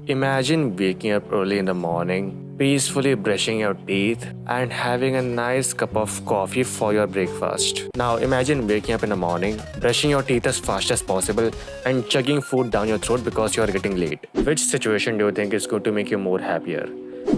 Imagine waking up early in the morning, peacefully brushing your teeth, and having a nice cup of coffee for your breakfast. Now, imagine waking up in the morning, brushing your teeth as fast as possible, and chugging food down your throat because you are getting late. Which situation do you think is going to make you more happier?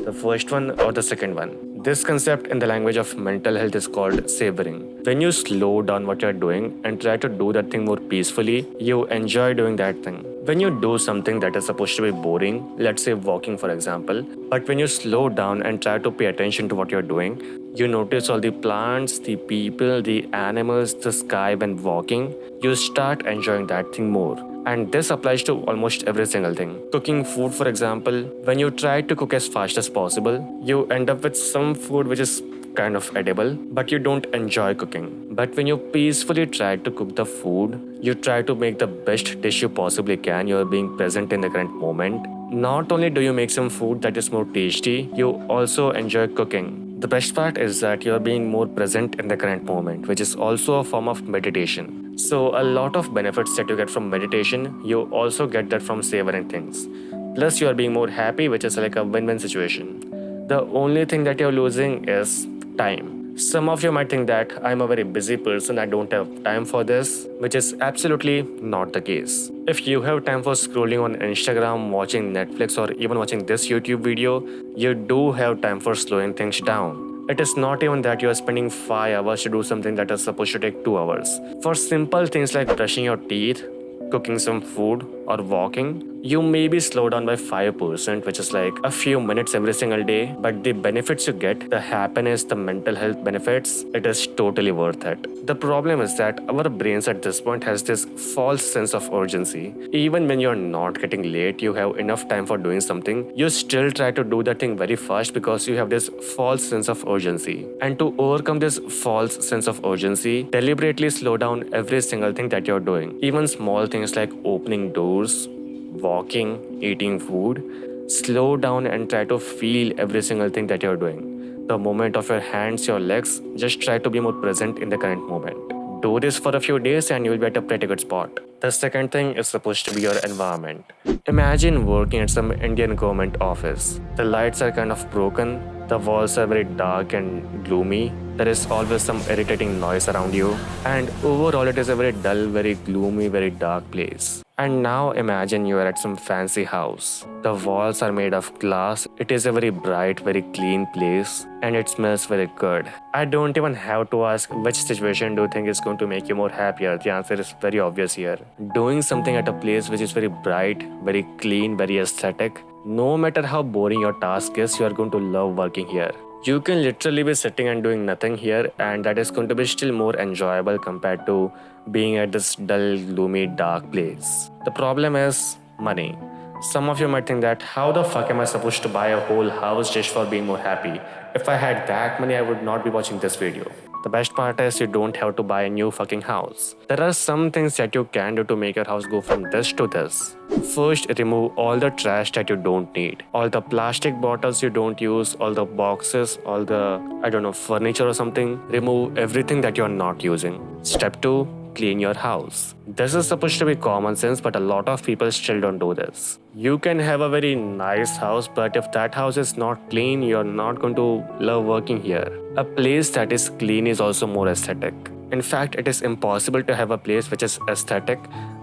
The first one or the second one? This concept in the language of mental health is called savoring. When you slow down what you're doing and try to do that thing more peacefully, you enjoy doing that thing. When you do something that is supposed to be boring, let's say walking for example, but when you slow down and try to pay attention to what you're doing, you notice all the plants, the people, the animals, the sky when walking, you start enjoying that thing more. And this applies to almost every single thing. Cooking food, for example, when you try to cook as fast as possible, you end up with some food which is kind of edible, but you don't enjoy cooking. But when you peacefully try to cook the food, you try to make the best dish you possibly can, you're being present in the current moment. Not only do you make some food that is more tasty, you also enjoy cooking. The best part is that you're being more present in the current moment, which is also a form of meditation. So, a lot of benefits that you get from meditation, you also get that from savoring things. Plus, you are being more happy, which is like a win win situation. The only thing that you're losing is time. Some of you might think that I'm a very busy person, I don't have time for this, which is absolutely not the case. If you have time for scrolling on Instagram, watching Netflix, or even watching this YouTube video, you do have time for slowing things down. It is not even that you are spending 5 hours to do something that is supposed to take 2 hours. For simple things like brushing your teeth, cooking some food, or walking, you maybe slow down by 5%, which is like a few minutes every single day. But the benefits you get, the happiness, the mental health benefits, it is totally worth it. The problem is that our brains at this point has this false sense of urgency. Even when you're not getting late, you have enough time for doing something, you still try to do that thing very fast because you have this false sense of urgency. And to overcome this false sense of urgency, deliberately slow down every single thing that you're doing. Even small things like opening doors, walking, eating food, slow down and try to feel every single thing that you're doing. The movement of your hands, your legs, just try to be more present in the current moment. Do this for a few days and you'll be at a pretty good spot. The second thing is supposed to be your environment. Imagine working at some Indian government office. The lights are kind of broken, the walls are very dark and gloomy, there is always some irritating noise around you, and overall it is a very dull, very gloomy, very dark place. And now imagine you are at some fancy house. The walls are made of glass, it is a very bright, very clean place, and it smells very good. I don't even have to ask which situation do you think is going to make you more happier. The answer is very obvious here. Doing something at a place which is very bright, very clean, very aesthetic, no matter how boring your task is, you are going to love working here. You can literally be sitting and doing nothing here, and that is going to be still more enjoyable compared to being at this dull, gloomy, dark place. The problem is money. Some of you might think that how the fuck am I supposed to buy a whole house just for being more happy? If I had that money, I would not be watching this video. The best part is you don't have to buy a new fucking house. There are some things that you can do to make your house go from this to this. First, remove all the trash that you don't need. All the plastic bottles you don't use, all the boxes, all the, furniture or something. Remove everything that you're not using. Step 2. Clean your house. This is supposed to be common sense, but a lot of people still don't do this. You can have a very nice house, but if that house is not clean, you're not going to love working here. A place that is clean is also more aesthetic. In fact, it is impossible to have a place which is aesthetic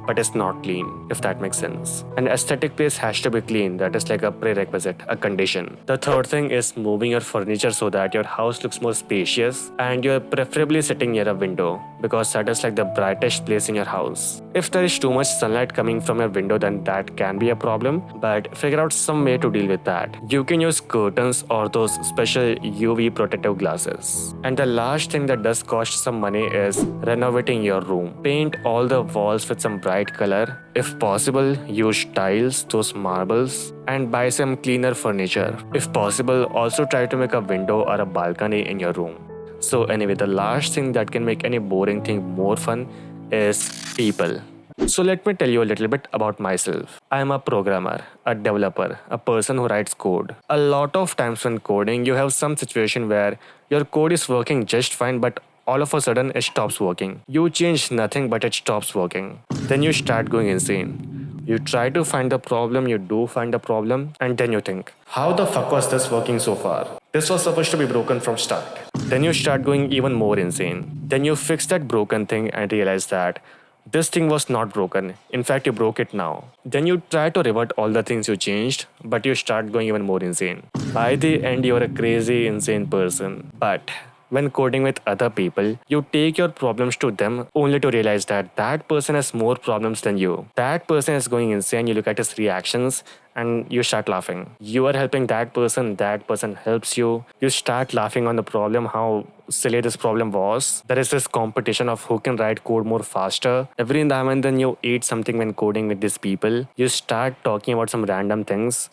but it's not clean, if that makes sense. An aesthetic place has to be clean. That is like a prerequisite, a condition. The third thing is moving your furniture so that your house looks more spacious and you're preferably sitting near a window because that is like the brightest place in your house. If there is too much sunlight coming from your window, then that can be a problem, but figure out some way to deal with that. You can use curtains or those special UV protective glasses. And the last thing that does cost some money is renovating your room. Paint all the walls with some bright color. If possible, use tiles, those marbles, and buy some cleaner furniture. If possible, also try to make a window or a balcony in your room. So anyway, the last thing that can make any boring thing more fun is people. So let me tell you a little bit about myself. I am a programmer, a developer, a person who writes code. A lot of times when coding, you have some situation where your code is working just fine, but all of a sudden it stops working. You change nothing but it stops working. Then you start going insane. You try to find the problem, you do find the problem, and then you think, how the fuck was this working so far? This was supposed to be broken from start. Then you start going even more insane. Then you fix that broken thing and realize that this thing was not broken. In fact, you broke it now. Then you try to revert all the things you changed, but you start going even more insane. By the end, you're a crazy, insane person. But when coding with other people, you take your problems to them only to realize that that person has more problems than you. That person is going insane, you look at his reactions and you start laughing. You are helping that person helps you. You start laughing on the problem, how silly this problem was. There is this competition of who can write code more faster. Every now and then you eat something when coding with these people. You start talking about some random things.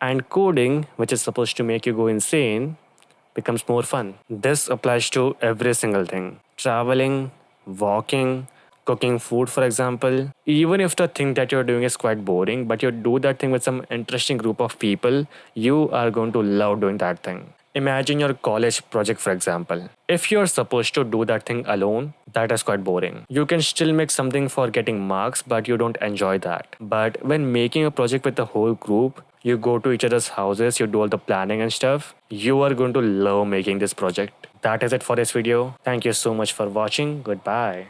And coding, which is supposed to make you go insane, becomes more fun. This applies to every single thing. Traveling, walking, cooking food, for example. Even if the thing that you're doing is quite boring, but you do that thing with some interesting group of people, you are going to love doing that thing. Imagine your college project, for example. If you're supposed to do that thing alone, that is quite boring. You can still make something for getting marks, but you don't enjoy that. But when making a project with the whole group, you go to each other's houses, you do all the planning and stuff, you are going to love making this project. That is it for this video. Thank you so much for watching. Goodbye.